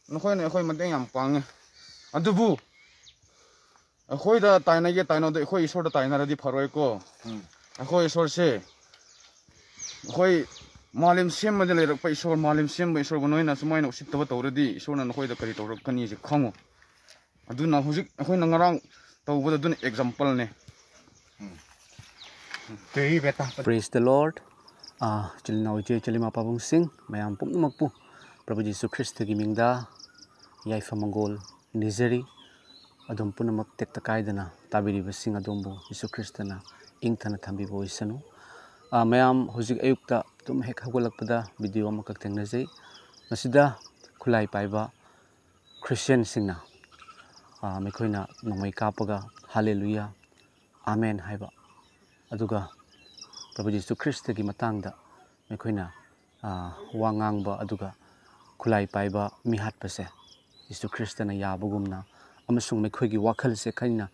nokhoy na khoi mateng yam pang adubu khoi da taina ye taina de khoi isor da taina radi pharoi ko khoi isor se khoi malim sem ma de le rak pa isor malim sem ba isor gonoi na sumai na usit ta tawradi isor na khoi da kari tawrak kani je khango aduna hujik khoi na ngarang tawba da dun example ne Praise the Lord. Chilina uje chilima pabung sing mayam pumnak pu Prabhu Jisu Christ gi mingda yai famangol nizeri adum punamak tekta kaidana tabiri basing adombo Jisu Christ na ingthana thambi boisanu mayam hujik ayukta tum hek hagolakpada video makak tengnajai masida khulai paiba Christian singna mekhoina nomai kapaga hallelujah amen haiba aduga Prabhu Jisu Christ gi matangda mekhoina wangangba aduga khulai paiba mihat pase Jisu Christ na yabugumna amasung mekhoi gi wakhal se khaina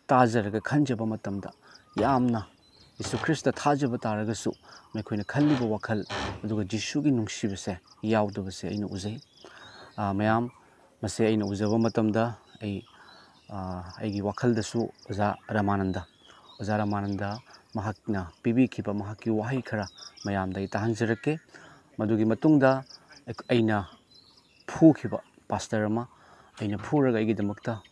tajaraga khanjaba matamda yamna Jisu Christ thajaba taragasu mekhoina khalliba wakhal aduga Jisu gi nungsibase yawdabase aina uzai mayam mase aina uzaba matamda aigi wakhaldasu oza Ramananda mahakna pibi khiba mahaki wahai khara mayam dai tahanjarake madugi matungda aina phu khiba pastor ama aina phuraga igi damakta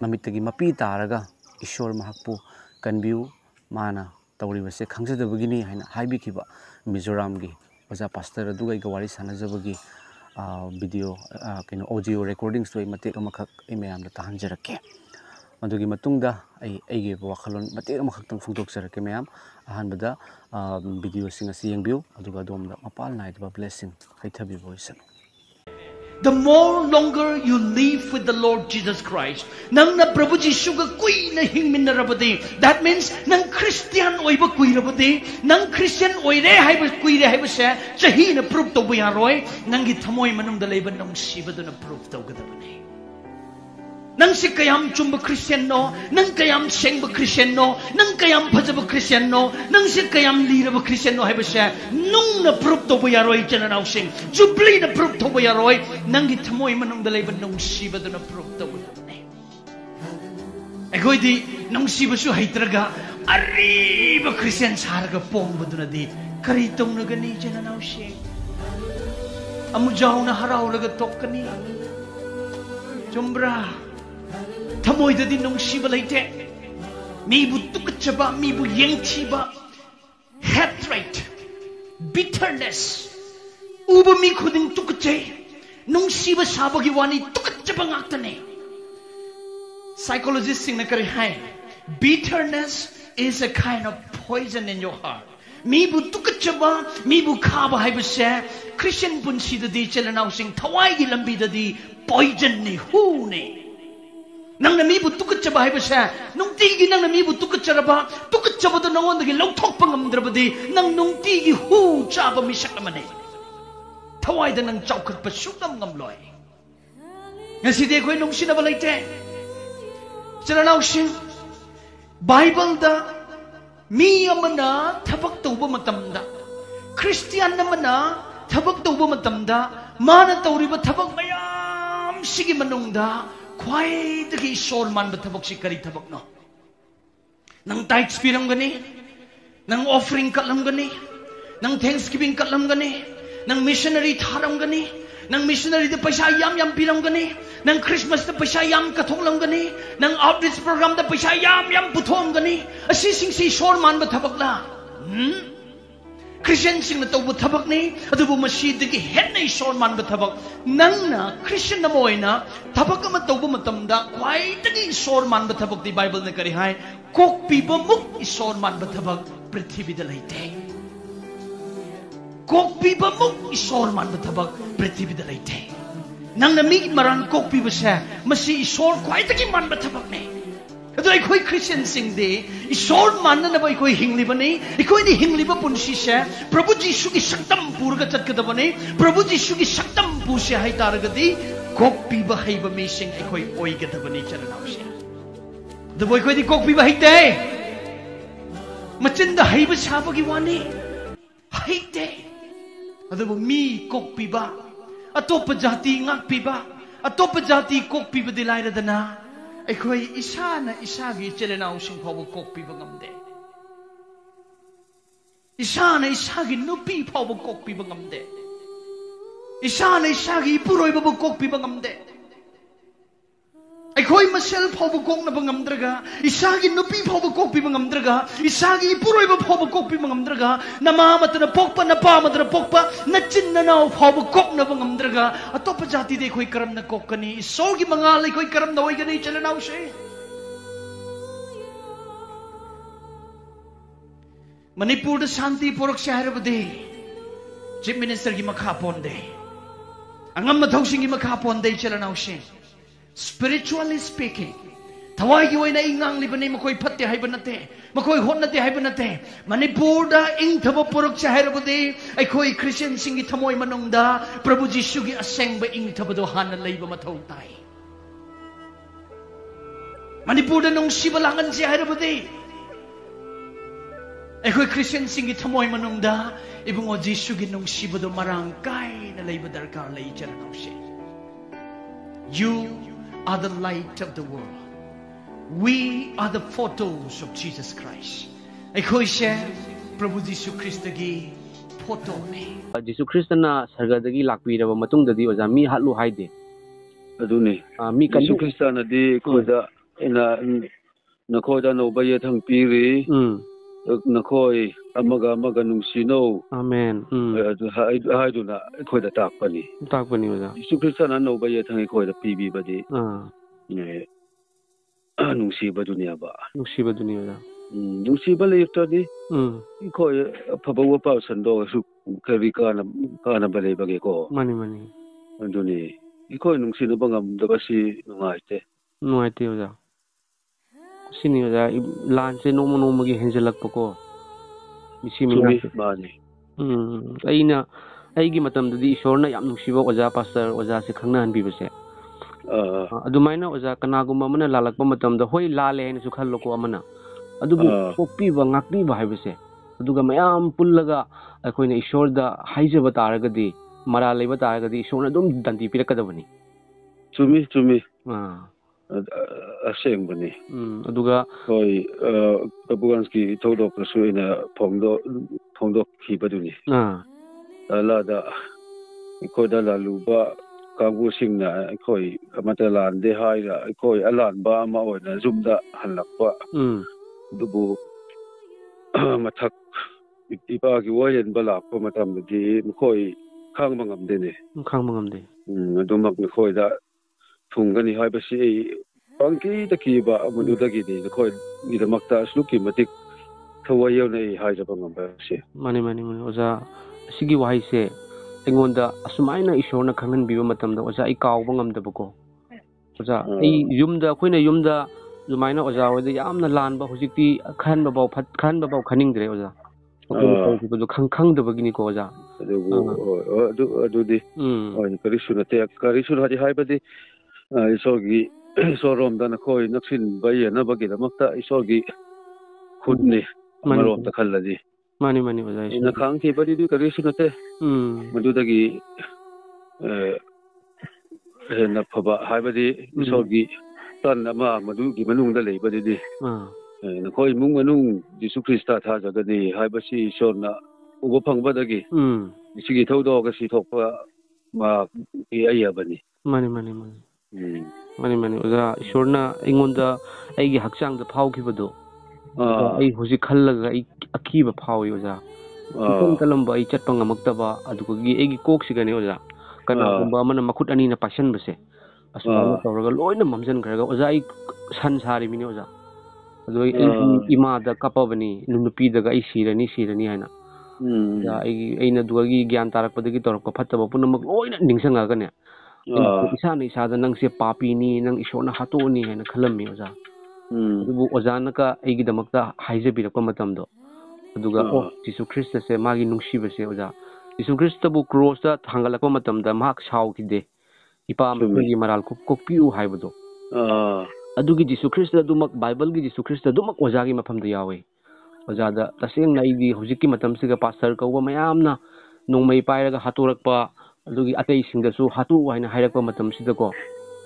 mamitagi mapi taraga ishor mahakpu kanbiu mana tawribase khangjadabagini haina haibi khiba Mizoram gi oza pastor aduga iga wari sanajabagi video kaino audio recordings toi matek amakhak mayam da tahanjarake Madugi matungda ay wakhalon matik amakhak fungdok sarake mayam ahanbada video singa siyang view aduga domda mapal na ito blessing kay thabi voice. The more longer you live with the Lord Jesus Christ, nang na Prabhu Jisu ga kui na hingmin na rabadi. That means nang Christian oy ba kui rabadi, nang Christian oy re hay ba kui re hay ba siya, chahi na proof to buyaroy, nang gitamoy manong dalayban nang siba do na proof to gadabani. Nang si kayam chumba Christian no, nang kayam sengba Christian no, nang kayam phajaba Christian no, nang si kayam liraba Christian no hay ba siya, nung na proof to buyaroy chana na using, jubli na proof to buyaroy, nang gitamoy manong dalayban nung siba do na proof to buyaroy. Egoy di, nung siba su haytraga, arriba Christian saraga pongba do na di, karitong na gani chana na using. Amujaw na haraw laga tok kani, chumbra. Tamoy da din nung siba laite. Mibu tukachaba, mibu yengchiba. Hatred, bitterness. Uba mi kuding tukachay. Nung siba sabagi wani tukachaba ngaktane. Psychologists sing na kari hai. Bitterness is a kind of poison in your heart. Mibu tukachaba, mibu kaba hai basya. Christian punsi da di chalanaw sing tawai gi lambi da di poison ni hu ni. Nang namibu tukachaba hay ba siya? Nung tigi nang namibu tukacharaba, tukachaba to nangon naging lautok pangamdrabadi, nang nung tigi hu chaba misak naman eh. Taway da nang chawkat pa syukam ngamloy. Nga si Dekoy nung sinabalay te. Sinanaw siya, Bible da, miya man na tabak tawba matamda. Christian naman na tabak tawba matamda. Mana tawri ba tabak mayam sige manong da. Kway dagi isol man ba tabak si kari tabak no? Nang tithes piram gani, nang offering kalam gani, nang thanksgiving kalam gani, nang missionary tharam gani, nang missionary da paisa yam piram gani, nang Christmas da paisa yam katonglam gani, nang outreach program da paisa yam puthom gani, asising si isol man ba tabak la? Christian sing na tawbo tabak ni, adubo masidigi head na isol man ba tabak? Nang na Christian na moy na tabak ka matawbo matamda, kway tagi isol man ba tabak di Bible na karihay, kok piba muk isol man ba tabak prithibi dalayte. Kok piba muk isol man ba tabak prithibi dalayte. Nang namig marang kok piba siya, masi isol kway tagi man ba tabak ni. Ito ay ko'y Christian sing di, isol man na ba iko'y hingliba ni, iko'y di hingliba punsi siya, Prabhu Jisu ki saktam purga cat kadaba ni, Prabhu Jisu ki saktam pu siya hay taraga di, kokpi ba hay ba may sing iko'y oy kadaba ni charanaw siya. Ito ba iko'y di kokpi ba hay te? Machinda hay ba siya pagiwani? Hay te. Ito ba mi kokpi ba? atop jati ngakpiba atop jati kokpiba dilairadana akhoi isana isagi chelenau sing phaw kokpiba ngamde isana isagi nupi phaw kokpiba ngamde isana isagi puroiba kokpiba ngamde akhoi masel phaw kokna bangamdraga isagi nupi phaw kokpiba ngamdraga isagi puroiba phaw kokpiba ngamdraga nama matna pokpa napa matna pokpa nachin nanau phaw kokna bangamdraga atop jati de khoi karamna kokkani isogi mangal khoi karamna oigani chelenau se Manipur da Shanti Purak Shaharabadi Chief Minister ki makha ponde Angam mathosing ki makha ponde chelanau se Spiritually speaking Thawai ki waina ingang libani makoi phatte haiba nate makoi honnate haiba nate Manipur da ing thaba Purak Shaharabadi akhoi Christian sing ki thamoi manungda Prabhu Jishu ki asengba ing thaba do hana leiba mathau tai Manipur da nung sibalangan Shaharabadi akhoi Christian sing ki thamoi manungda ibungo Jishu ki nung sibado marang kai na leiba darkar lei chelanau se You are the light of the world. We are the photos of Jesus Christ. Akhoi se Prabhu Jisu Christ gi photo ne. Jisu Christ na sargadagi lakpiraba matungdadi oza mi hatlu haide. Aduni. Mi kan Jisu Christ na di koda ina nakoda no baye thang piri. Nakoi amaga nungsino. Amen. Adu haidu na koda takpani. Takpani oza. Jisu Christ na no baye thang koda pibi badi. Nungsiba dunia ba. Nungsiba dunia oza. Nungsiba le yutadi. Koi pabawa pa sando su kari kana balay bagi ko. Mani. Aduni. Koi nungsino bangam dabasi nungaite. Nungaite oza. Sini oza lan se nomo gi henjelakpa ko. Misi mani. Aina aigi matamdadi ishorna yam nungsiba oza pastor oza se khangnan bibase. Adumaina oza kanaguma mana lalakpa matamda hoi lale haina su khallo ko amana. Adubu kokpiba ngakpiba haibase. Aduga mayam pullaga akoina ishorda haijaba taragadi mara leiba taragadi ishorna dum danti pirakadabani. Chumi. Aseng bani. Aduga koi Babuganski todok rasu ina pongdok hibaduni. Ala da koda laluba kagu singna koi matalan de haira koi alan ba ma oina zumda halakpa. Dubu mathak ipa ki wayan balakpa matamdi koi khang mangamde ne. Khang mangamde. Adumak ni koi da Tungani haibasi pangki takiba amadudagi ni koi gidamakta asluki matik thawayaw na haijaba ngambasi. Mani oza sigi wahai se engonda asumaina ishorna khangan biba matamda oza ikawba ngamdaba ko. Oza ai yumda khoina yumda zumaina oza oida yamna lanba hujikti khanba baw khaningdre oza. Odo khangdaba gini ko oza. Adudi karisuna hadi haibadi isogi isorom dana koi naksin bayi na bagi da makta isogi khudni marom ta khalladi mani oza ina khang ki badi du karisuna te madudagi na phaba haibadi isogi tan ama madugi manungda leibadi di na koi mung manung Jisu Krista tha jagadi haibasi isona ubo phangbadagi isigi thodo ga si thokpa ma ki ayabani mani Mani oza ishorna ingonda aigi hakchang da phawkhibado ai hoji khallaga ai akiba phawi oza kalamba ai chatpa ngamaktaba adugi aigi koksigane oza kana gumba mana makhut ani na passion base asma tawraga loina mamjan kharaga oza ai san sari mini oza adu ai ima da kapabani nunupi daga ai sirani haina ya aina duagi gyan tarakpadagi torapka phattaba punamak loina ningsangaga ne isa nang se papi ni nang ishorna hatoni haina khalammi oza adubu ozana ka aigi damakta haijabirappa matamdo aduga Jisu Christ se magi nungsiba se oza Jisu Christ bu cross ta thangalakpa matamda mak saukide ipa magi maral kokpiu haibado adugi Jisu Christ dumak Bible gi Jisu Christ dumak oza gi mafamda yawe oza da taseng na idi hojiki matam siga pastor ka wa mayamna nongmai pairaga hatorakpa ꯑꯗꯨꯒꯤ ꯑꯇꯩꯁꯤꯡꯗꯁꯨ ꯍꯥꯠꯇꯣꯛꯎ ꯍꯥꯏꯅ ꯍꯥꯏꯔꯛꯄ ꯃꯇꯝꯁꯤꯗꯀꯣ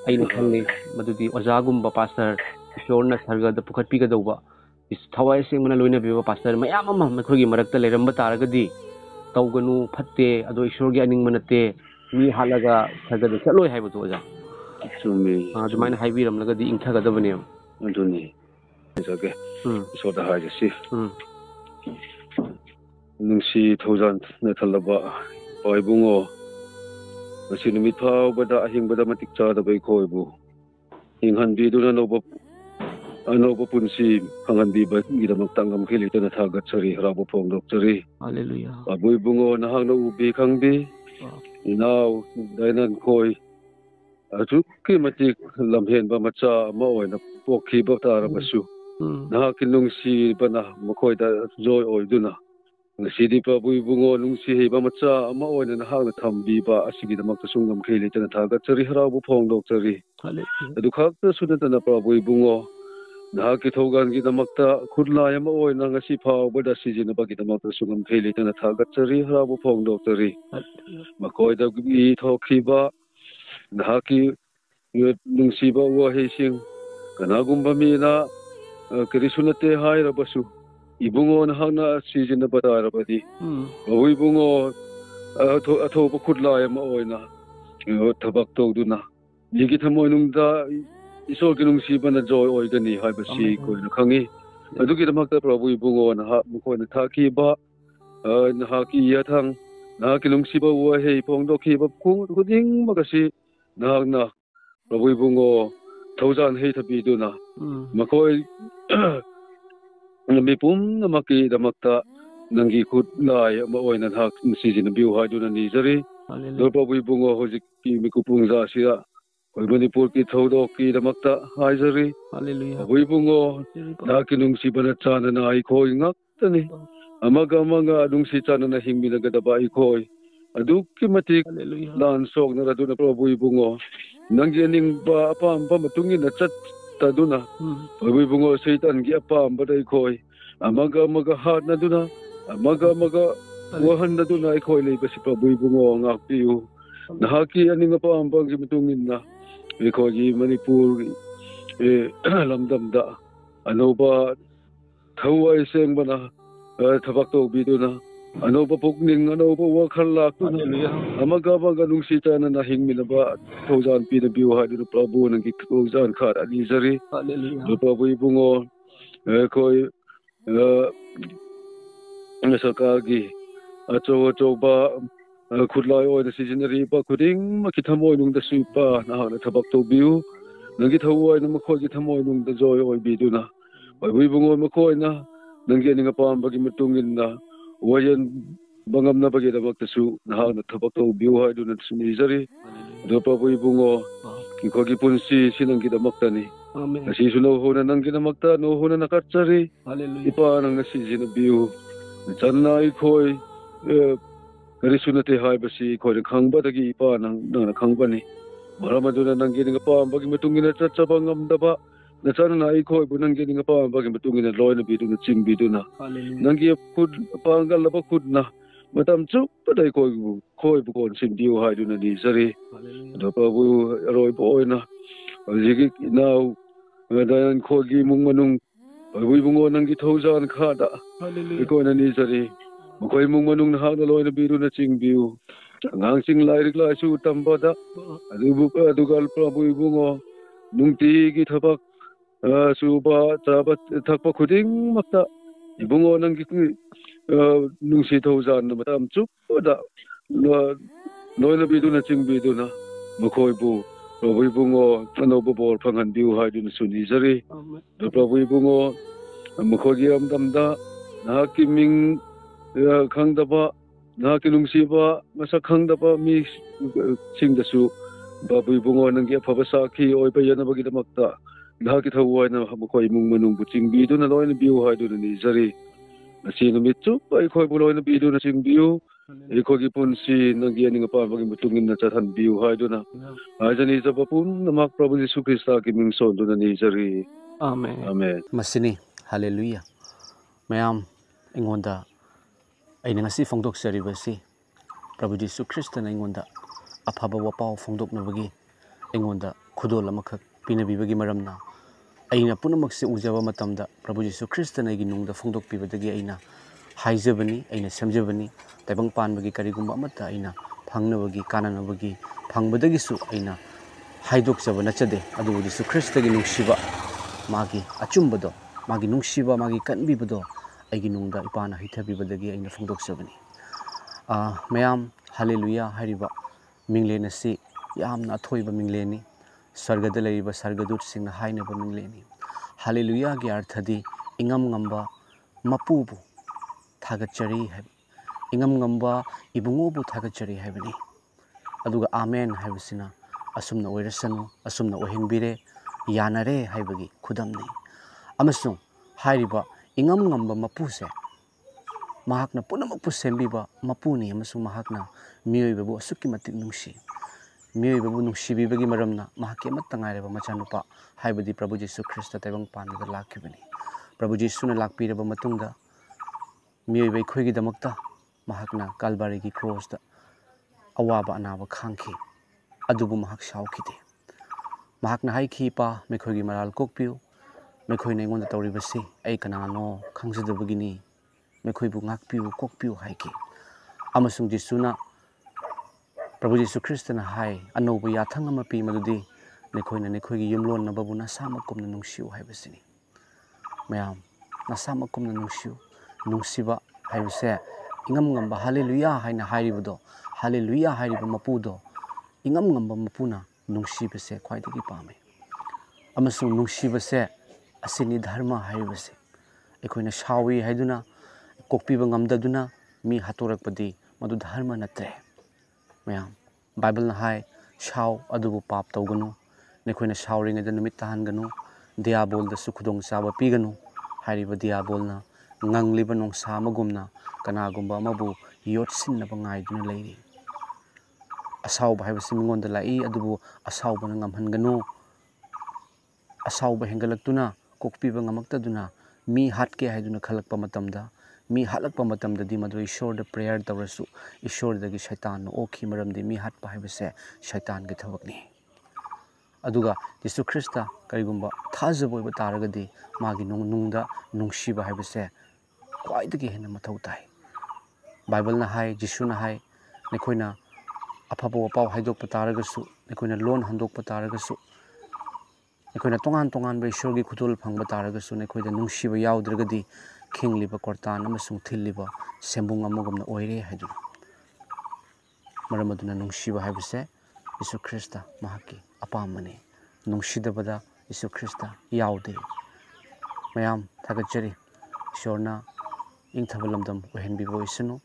ꯑꯩꯅ ꯈꯪꯉꯦ ꯃꯗꯨꯗꯤ ꯑꯣꯖꯥꯒꯨꯝꯕ pastor ꯏꯁꯣꯔꯅ ꯁꯔꯒꯗ ꯄꯨꯈꯠꯄꯤꯒꯗꯧꯕ ꯊꯋꯥꯏ ꯁꯦꯡꯕꯅ ꯂꯣꯏꯅꯕꯤꯕ pastor ꯃꯌꯥꯝ ꯑꯃ ꯑꯩꯈꯣꯏꯒꯤ ꯃꯔꯛꯇ ꯂꯩꯔꯝꯕ ꯇꯥꯔꯒꯗꯤ ꯇꯧꯒꯅꯨ ꯐꯠꯇꯦ ꯑꯗꯣ ꯏꯁꯣꯔꯒꯤ ꯑꯅꯤꯡꯕ ꯅꯠꯇꯦ ꯃꯤ ꯍꯥꯠꯂꯒ ꯁꯔꯒꯗ ꯆꯠꯂꯣꯏ ꯍꯥꯏꯕꯗꯣ ꯑꯣꯖꯥ ꯆꯨꯝꯃꯤ ꯑꯗꯨꯃꯥꯏꯅ ꯍꯥꯏꯕꯤꯔꯝꯂꯒꯗꯤ ꯏꯪꯊꯒꯗꯕꯅꯦꯕ ꯑꯗꯨꯅꯤ ꯍꯥꯏꯖꯒꯦ ꯏꯁꯣꯔꯗ ꯍꯥꯏꯔꯁꯤ ꯅꯨꯡꯁꯤ ꯊꯧꯖꯥꯟꯅ ꯊꯜꯂꯕ ꯏꯕꯨꯡꯉꯣ ꯉꯁꯤ ꯅꯨꯃꯤꯠ ꯐꯥꯎꯕꯗ ꯑꯍꯤꯡꯕꯗ ꯃꯇꯤꯛ ꯆꯥꯗꯕ ꯑꯩꯈꯣꯏꯕꯨ ꯍꯤꯡꯍꯟꯕꯤꯗꯨꯅ ꯑꯅꯧꯕ ꯄꯨꯟꯁꯤ ꯐꯪꯍꯟꯕꯤꯕꯒꯤꯗꯃꯛꯇ ꯉꯝꯈꯩ ꯂꯩꯇꯅ ꯊꯥꯒꯠꯆꯔꯤ ꯍꯔꯥꯎꯕ ꯐꯣꯡꯗꯣꯛꯆꯔꯤ ꯕꯥꯕꯨ ꯏꯕꯨꯡꯉꯣ ꯅꯍꯥꯛꯅ ꯎꯕꯤ ꯈꯪꯕꯤ ꯏꯅꯥꯎ ꯗꯥꯏꯅꯟ ꯈꯣꯏ ꯑꯁꯨꯛꯀꯤ ꯃꯇꯤꯛ ꯂꯝꯍꯦꯟꯕ ꯃꯆꯥ ꯑꯃ ꯑꯣꯏꯅ ꯄꯣꯛꯈꯤꯕ ꯇꯥꯔꯕꯁꯨ ꯅꯍꯥꯛꯀꯤ ꯅꯨꯡꯁꯤꯕꯅ ꯃꯈꯣꯏꯗ ꯖꯣꯏ ꯑꯣꯏꯗꯨꯅ ꯉꯁꯤꯗꯤ ꯄ꯭ꯔꯚꯨ ꯏꯕꯨꯡꯉꯣ ꯅꯨꯡꯁꯤꯍꯩꯕ ꯃꯆꯥ ꯑꯃ ꯑꯣꯏꯅ ꯅꯍꯥꯛꯅ ꯊꯝꯕꯤꯕ ꯑꯁꯤꯒꯤꯗꯃꯛꯇꯁꯨ ꯉꯝꯈꯩ ꯂꯩꯇꯅ ꯊꯥꯒꯠꯆꯔꯤ ꯍꯔꯥꯎꯕ ꯐꯣꯡꯗꯣꯛꯆꯔꯤ ꯑꯗꯨ ꯈꯛꯇꯁꯨ ꯅꯠꯇꯅ ꯄ꯭ꯔꯚꯨ ꯏꯕꯨꯡꯉꯣ ꯅꯍꯥꯛꯀꯤ ꯊꯧꯒꯥꯟꯒꯤꯗꯃꯛꯇ ꯈꯨꯠꯂꯥꯏ ꯑꯃ ꯑꯣꯏꯅ ꯉꯁꯤ ꯐꯥꯎꯕꯗ ꯁꯤꯖꯤꯟꯅꯕꯒꯤꯗꯃꯛꯇꯁꯨ ꯉꯝꯈꯩ ꯂꯩꯇꯅ ꯊꯥꯒꯠꯆꯔꯤ ꯍꯔꯥꯎꯕ ꯐꯣꯡꯗꯣꯛꯆꯔꯤ ꯃꯈꯣꯏꯗꯒꯤ ꯊꯣꯛꯈꯤꯕ ꯅꯍꯥꯛꯀꯤ ꯅꯨꯡꯁꯤꯕ ꯋꯥꯍꯩꯁꯤꯡ ꯀꯅꯥꯒꯨꯝꯕ ꯃꯤꯅ ꯀꯔꯤꯁꯨ ꯅꯠꯇꯦ ꯍꯥꯏꯔꯕꯁꯨ ꯏꯕꯨꯡꯉꯣ ꯅꯍꯥꯛꯅ ꯁꯤꯖꯤꯟꯅꯕ ꯇꯥꯔꯕꯗꯤ ꯕꯥꯕꯨ ꯏꯕꯨꯡꯉꯣ ꯑꯊꯧꯕ ꯈꯨꯠꯂꯥꯏ ꯑꯃ ꯑꯣꯏꯅ ꯊꯕꯛ ꯇꯧꯗꯨꯅ ꯃꯤꯒꯤ ꯊꯃꯣꯏꯅꯨꯡꯗ ꯏꯁꯣꯔꯒꯤ ꯅꯨꯡꯁꯤꯕꯅ ꯖꯣꯏ ꯑꯣꯏꯒꯅꯤ ꯍꯥꯏꯕꯁꯤ ꯑꯩꯈꯣꯏꯅ ꯈꯪꯉꯤ ꯑꯗꯨꯒꯤꯗꯃꯛꯇ ꯄ꯭ꯔꯚꯨ ꯏꯕꯨꯡꯉꯣ ꯃꯈꯣꯏꯅ ꯊꯥꯈꯤꯕ ꯅꯍꯥꯛꯀꯤ ꯌꯥꯊꯪ ꯅꯍꯥꯛꯀꯤ ꯅꯨꯡꯁꯤꯕ ꯋꯥꯍꯩ ꯐꯣꯡꯗꯣꯛꯈꯤꯕ ꯈꯨꯗꯤꯡꯃꯛ ꯑꯁꯤ ꯅꯍꯥꯛꯅ ꯄ꯭ꯔꯚꯨ ꯏꯕꯨꯡꯉꯣ ꯊꯧꯖꯥꯟ ꯍꯩꯊꯕꯤꯗꯨꯅ ꯃꯈꯣꯏ ꯃꯤ ꯄꯨꯝꯅꯃꯛꯀꯤꯗꯃꯛꯇ ꯅꯪꯒꯤ ꯈꯨꯠꯂꯥꯏ ꯑꯃ ꯑꯣꯏꯅ ꯅꯍꯥꯛ ꯁꯤꯖꯤꯟꯅꯕꯤꯌꯨ ꯍꯥꯏꯗꯨꯅ ꯅꯤꯖꯔꯤ ꯑꯗꯨ ꯄ꯭ꯔꯚꯨ ꯏꯕꯨꯡꯉꯣ ꯍꯧꯖꯤꯛꯀꯤ ꯃꯤꯀꯨꯞ ꯄꯨꯡꯖꯥꯁꯤꯗ ꯑꯩꯈꯣꯏ ꯃꯅꯤꯄꯨꯔꯒꯤ ꯊꯧꯗꯣꯛꯀꯤꯗꯃꯛꯇ ꯍꯥꯏꯖꯔꯤ ꯄ꯭ꯔꯚꯨ ꯏꯕꯨꯡꯉꯣ ꯅꯍꯥꯛꯀꯤ ꯅꯨꯡꯁꯤꯕꯅ ꯆꯥꯟꯅꯅ ꯑꯩꯈꯣꯏ ꯉꯥꯛꯇꯅꯤ ꯑꯃꯒ ꯑꯃꯒ ꯅꯨꯡꯁꯤ ꯆꯥꯟꯅꯅ ꯍꯤꯡꯃꯤꯟꯅꯒꯗꯕ ꯑꯩꯈꯣꯏ ꯑꯗꯨꯛꯀꯤ ꯃꯇꯤꯛ ꯂꯥꯟ ꯁꯣꯛꯅꯔꯗꯨꯅ ꯄ꯭ꯔꯚꯨ ꯏꯕꯨꯡꯉꯣ ꯅꯪꯒꯤ ꯑꯅꯤꯡꯕ ꯑꯄꯥꯝꯕ ꯃꯇꯨꯡ ꯏꯟꯅ ꯆꯠꯇꯗꯨꯅ ꯄ꯭ꯔꯚꯨ ꯏꯕꯨꯡꯉꯣ ꯁꯩꯇꯥꯟꯒꯤ ꯑꯄꯥꯝꯕꯗ ꯑꯩꯈꯣꯏ ꯑꯃꯒ ꯑꯃꯒ ꯍꯥꯠꯅꯗꯨꯅ ꯑꯃꯒ ꯑꯃꯒ ꯋꯥꯍꯟꯅꯗꯨꯅ ꯑꯩꯈꯣꯏ ꯂꯩꯕꯁꯤ ꯄ꯭ꯔꯚꯨ ꯏꯕꯨꯡꯉꯣ ꯉꯥꯛꯄꯤꯌꯨ ꯅꯍꯥꯛꯀꯤ ꯑꯅꯤꯡ ꯑꯄꯥꯝꯕꯒꯤ ꯃꯇꯨꯡ ꯏꯟꯅ ꯑꯩꯈꯣꯏꯒꯤ ꯃꯅꯤꯄꯨꯔ ꯂꯝꯗꯝꯗ ꯑꯅꯧꯕ ꯊꯋꯥꯏ ꯁꯦꯡꯕꯅ ꯊꯕꯛ ꯇꯧꯕꯤꯗꯨꯅ ꯑꯅꯧꯕ ꯄꯨꯛꯅꯤꯡ ꯑꯅꯧꯕ ꯋꯥꯈꯜ ꯂꯥꯛꯇꯨꯅ ꯑꯃꯒ ꯑꯃꯒ ꯅꯨꯡꯁꯤ ꯆꯥꯟꯅꯅ ꯍꯤꯡꯃꯤꯟꯅꯕ ꯊꯧꯖꯥꯟ ꯄꯤꯅꯕꯤꯌꯨ ꯍꯥꯏꯗꯨꯅ ꯄ꯭ꯔꯚꯨ ꯅꯪꯒꯤ ꯊꯧꯖꯥꯟ ꯈꯔ ꯅꯤꯖꯔꯤ ꯄ꯭ꯔꯚꯨ ꯏꯕꯨꯡꯉꯣ ꯑꯩꯈꯣꯏ ꯁꯔꯀꯥꯔꯒꯤ ꯑꯆꯧ ꯑꯆꯧꯕ ꯈꯨꯠꯂꯥꯏ ꯑꯣꯏꯅ ꯁꯤꯖꯤꯟꯅꯔꯤꯕ ꯈꯨꯗꯤꯡꯃꯛꯀꯤ ꯊꯃꯣꯏꯅꯨꯡꯗꯁꯨ ꯏꯄꯥ ꯅꯍꯥꯛꯅ ꯊꯕꯛ ꯇꯧꯕꯤꯌꯨ ꯅꯪꯒꯤ ꯊꯋꯥꯏꯅ ꯃꯈꯣꯏꯒꯤ ꯊꯃꯣꯏꯅꯨꯡꯗ ꯖꯣꯏ ꯑꯣꯏꯕꯤꯗꯨꯅ ꯄ꯭ꯔꯚꯨ ꯏꯕꯨꯡꯉꯣ ꯃꯈꯣꯏꯅ ꯅꯪꯒꯤ ꯑꯅꯤꯡ ꯑꯄꯥꯝꯕꯒꯤ ꯃꯇꯨꯡ ꯏꯟꯅ ꯋꯥꯌꯦꯟꯕ ꯉꯝꯅꯕꯒꯤꯗꯃꯛꯇꯁꯨ ꯅꯍꯥꯛꯅ ꯊꯕꯛ ꯇꯧꯕꯤꯌꯨ ꯍꯥꯏꯗꯨꯅꯁꯨ ꯅꯤꯖꯔꯤ ꯑꯗꯨ ꯄ꯭ꯔꯚꯨ ꯏꯕꯨꯡꯉꯣ ꯑꯩꯈꯣꯏꯒꯤ ꯄꯨꯟꯁꯤꯁꯤ ꯅꯪꯒꯤꯗꯃꯛꯇꯅꯤ ꯉꯁꯤꯁꯨ ꯅꯧꯍꯧꯅ ꯅꯪꯒꯤꯗꯃꯛꯇ ꯅꯧꯍꯧꯅ ꯅꯀꯠꯆꯔꯤ ꯏꯄꯥ ꯅꯪꯅ ꯁꯤꯖꯤꯟꯅꯕꯤꯌꯨ ꯆꯟꯅ ꯑꯩꯈꯣꯏ ꯀꯔꯤꯁꯨ ꯅꯠꯇꯦ ꯍꯥꯏꯕꯁꯤ ꯑꯩꯈꯣꯏꯅ ꯈꯪꯕꯗꯒꯤ ꯏꯄꯥ ꯅꯪꯅ ꯈꯪꯕꯅꯤ ꯃꯔꯝ ꯑꯗꯨꯅ ꯅꯪꯒꯤ ꯑꯅꯤꯡ ꯑꯄꯥꯝꯕꯒꯤ ꯃꯇꯨꯡ ꯏꯟꯅ ꯆꯠꯆꯕ ꯉꯝꯗꯕ ꯅꯆꯥꯅ ꯑꯩꯈꯣꯏꯕꯨ ꯅꯪꯒꯤ ꯑꯅꯤꯡ ꯑꯄꯥꯝꯕꯒꯤ ꯃꯇꯨꯡ ꯏꯟꯅ ꯂꯣꯏꯅꯕꯤꯗꯨꯅ ꯆꯤꯡꯕꯤꯗꯨꯅ ꯅꯪꯒꯤ ꯈꯨꯠ ꯄꯥꯡꯒꯜꯂꯕ ꯈꯨꯠꯅ ꯃꯇꯝ ꯆꯨꯞꯄꯗ ꯑꯩꯈꯣꯏꯕꯨ ꯀꯣꯟꯁꯤꯟꯕꯤꯌꯨ ꯍꯥꯏꯗꯨꯅ ꯅꯤꯖꯔꯤ ꯑꯗꯣ ꯄ꯭ꯔꯚꯨ ꯑꯔꯣꯏꯕ ꯑꯣꯏꯅ ꯍꯧꯖꯤꯛꯀꯤ ꯏꯅꯥꯎ ꯗꯥꯏꯅꯟꯈꯣꯏꯒꯤ ꯏꯃꯨꯡ ꯃꯅꯨꯡ ꯄ꯭ꯔꯚꯨ ꯏꯕꯨꯡꯉꯣ ꯅꯪꯒꯤ ꯊꯧꯖꯥꯟ ꯈꯥꯗ ꯑꯩꯈꯣꯏꯅ ꯅꯤꯖꯔꯤ ꯃꯈꯣꯏ ꯏꯃꯨꯡ ꯃꯅꯨꯡ ꯅꯍꯥꯛꯅ ꯂꯣꯏꯅꯕꯤꯗꯨꯅ ꯆꯤꯡꯕꯤꯌꯨ ꯑꯉꯥꯡꯁꯤꯡ ꯂꯥꯏꯔꯤꯛ ꯂꯥꯏꯁꯨ ꯇꯝꯕꯗ ꯑꯗꯨꯒ ꯄ꯭ꯔꯚꯨ ꯏꯕꯨꯡꯉꯣ ꯅꯨꯡꯇꯤꯒꯤ ꯊꯕꯛ ꯁꯨꯕ ꯆꯥꯕ ꯊꯛꯄ ꯈꯨꯗꯤꯡꯃꯛꯇ ꯏꯕꯨꯡꯉꯣ ꯅꯪꯒꯤ ꯅꯨꯡꯁꯤ ꯊꯧꯖꯥꯟꯅ ꯃꯇꯝ ꯆꯨꯞꯄꯗ ꯂꯣꯏꯅꯕꯤꯗꯨꯅ ꯆꯤꯡꯕꯤꯗꯨꯅ ꯃꯈꯣꯏꯕꯨ ꯄ꯭ꯔꯚꯨ ꯏꯕꯨꯡꯉो ꯑꯅꯧꯕ ꯕꯣꯔ ꯐꯪꯍꯟꯕꯤꯌꯨ ꯍꯥꯏꯗꯨꯅꯁꯨ ꯅꯤꯖꯔꯤ ꯑꯗꯨ ꯄ꯭ꯔꯚꯨ ꯏꯕꯨꯡꯉꯣ ꯃꯈꯣꯏꯒꯤ ꯂꯝꯗꯝꯗ ꯅꯍꯥꯛꯀꯤ ꯃꯤꯡ ꯈꯪꯗꯕ ꯅꯍꯥꯛꯀꯤ ꯅꯨꯡꯁꯤꯕ ꯃꯁꯛ ꯈꯪꯗꯕ ꯃꯤꯁꯤꯡꯗꯁꯨ ꯄ꯭ꯔꯚꯨ ꯏꯕꯨꯡꯉꯣ ꯅꯪꯒꯤ ꯑꯐꯕ ꯁꯥꯈꯤ ꯑꯣꯏꯕ ꯌꯥꯅꯕꯒꯤꯗꯃꯛꯇ ꯅꯍꯥꯛꯀꯤ ꯊꯋꯥꯏꯅ ꯃꯈꯣꯏ ꯏꯃꯨꯡ ꯃꯅꯨꯡꯕꯨ ꯆꯤꯡꯕꯤꯗꯨꯅ ꯂꯣꯏꯅꯕꯤꯌꯨ ꯍꯥꯏꯗꯨꯅ ꯅꯤꯖꯔꯤ ꯉꯁꯤ ꯅꯨꯃꯤꯠ ꯆꯨꯞꯄ ꯑꯩꯈꯣꯏꯕꯨ ꯂꯣꯏꯅꯕꯤꯗꯨꯅ ꯆꯤꯡꯕꯤꯌꯨ ꯑꯩꯈꯣꯏꯒꯤ ꯄꯨꯟꯁꯤ ꯅꯪꯒꯤ ꯑꯅꯤꯡ ꯑꯄꯥꯝꯕꯒꯤ ꯃꯇꯨꯡ ꯏꯟꯅ ꯆꯠꯍꯟꯕꯤꯌꯨ ꯍꯥꯏꯗꯨꯅ ꯍꯥꯏꯖꯅꯤꯖꯕ ꯄꯨꯝꯅꯃꯛ ꯄ꯭ꯔꯚꯨ ꯖꯤꯁꯨ ꯈ꯭ꯔꯤꯁꯇꯒꯤ ꯃꯤꯡ ꯁꯣꯟꯗꯨꯅ ꯅꯤꯖꯔꯤ ꯑꯥꯃꯦꯟ ꯃꯁꯤꯅꯤ ꯍꯜꯂꯦꯂꯨꯌꯥ ꯃꯌꯥꯝ ꯑꯩꯉꯣꯟꯗ ꯑꯩꯅ ꯉꯁꯤ ꯐꯣꯡꯗꯣꯛꯆꯔꯤꯕꯁꯤ ꯄ꯭ꯔꯚꯨ ꯖꯤꯁꯨ ꯈ꯭ꯔꯤꯁꯇꯅ ꯑꯩꯉꯣꯟꯗ afaba wapau phongdoknabagi aingonda khudol amakak pinabibagi maramna aina punamakse ujaba matamda Prabhu Jisu Krista na ginungda phongdokpibadagi aina haijabani aina semjabani taibang panbagi karigumba amata aina phangnabagi kananabagi phangbadagisu aina haidokjaba nachade adu Jisu Krista gi nungsiba magi achumbado magi nungsiba magi kanbibado aigi nungda ipana hithabibadagi aina phongdokjabani mayam hallelujah hariba minglena si yamna athoiba mingleni sargada leriba sargadut singna hainaba mingleni hallelujah gi arthadi ingam ngamba mapubu thagachari hai ingam ngamba ibungobu thagachari haibani aduga amen haibasina asumna oirasanu asumna ohenbire yanare haibagi khudamni amasung hairiba ingam ngamba mapuse mahakna punamakpu sembiba mapuni amasung mahakna miyoibabu asukki matik nungsi miyoibabu nungsibibagi maramna mahakki amatta ngaireba machanupa haibadi Prabhu Jisu Krista taibang panada lakhibani Prabhu Jisuna lakpiraba matungda miyoibai khoigi damakta mahakna Kalbarigi cross da awaba anaba khangki adubu mahak shaukhide mahakna haikhi pa mekhoigi maral kokpiu mekhoina ingonda tawribasi ai kanano khangsadabagini mekhoibu ngakpiu kokpiu haiki amasung Jisuna Prabhu Jisu Krista na hai anoba yathang ama pi madudi nekhoina nekhoigi yumlon na babu nasamakumna nungsiu haibasini mayam nasamakumna nungsiu nungsiba haibase ingam ngamba hallelujah haina hairibado hallelujah hairiba mapudo ingam ngamba mapuna nungsibase khwaidagi pame amasung nungsibase asini dharma haibase ekhoina shawi haiduna kokpiba ngamdaduna mi hatorakpadi madu dharma natre mayam Bible na hai shaw adubu pap tawganu nekhoina shawring da numit tahanganu diabol da sukhudong saba piganu hairiba diabol na ngangliba nongsa amagumna kanagumba amabu yotsinna bangaiduna leiri asawba haibasi mingonda lai adubu asawba na ngamhanganu asawba hengalaktuna kokpiba ngamaktaduna mi hatke haiduna khalakpa matamda mi halakpa matamda di madu ishor da prayer tawrasu ishor da gi shaitan no okhi maramdi mi hatpa haibase shaitan gi thabakni aduga Jisu Krista karigumba thajabo taragadi magi nungda nungsiba haibase kwaidagi hena mathau tai Bible na hai Jisu na hai nekhoina afaba wapau haidokpa taragasu nekhoina lon handokpa taragasu nekhoina tongan ishorgi khudol phangba taragasu nekhoida nungsiba yaudragadi khingliba kortan amasung thilliba sembung amagumna oire haiduna maramaduna nungsiba haibase Jisu Krista mahaki apamani nungsidabada Jisu Krista yaude mayam thagachari ishorna ingthabalamdam ohenbibo isanu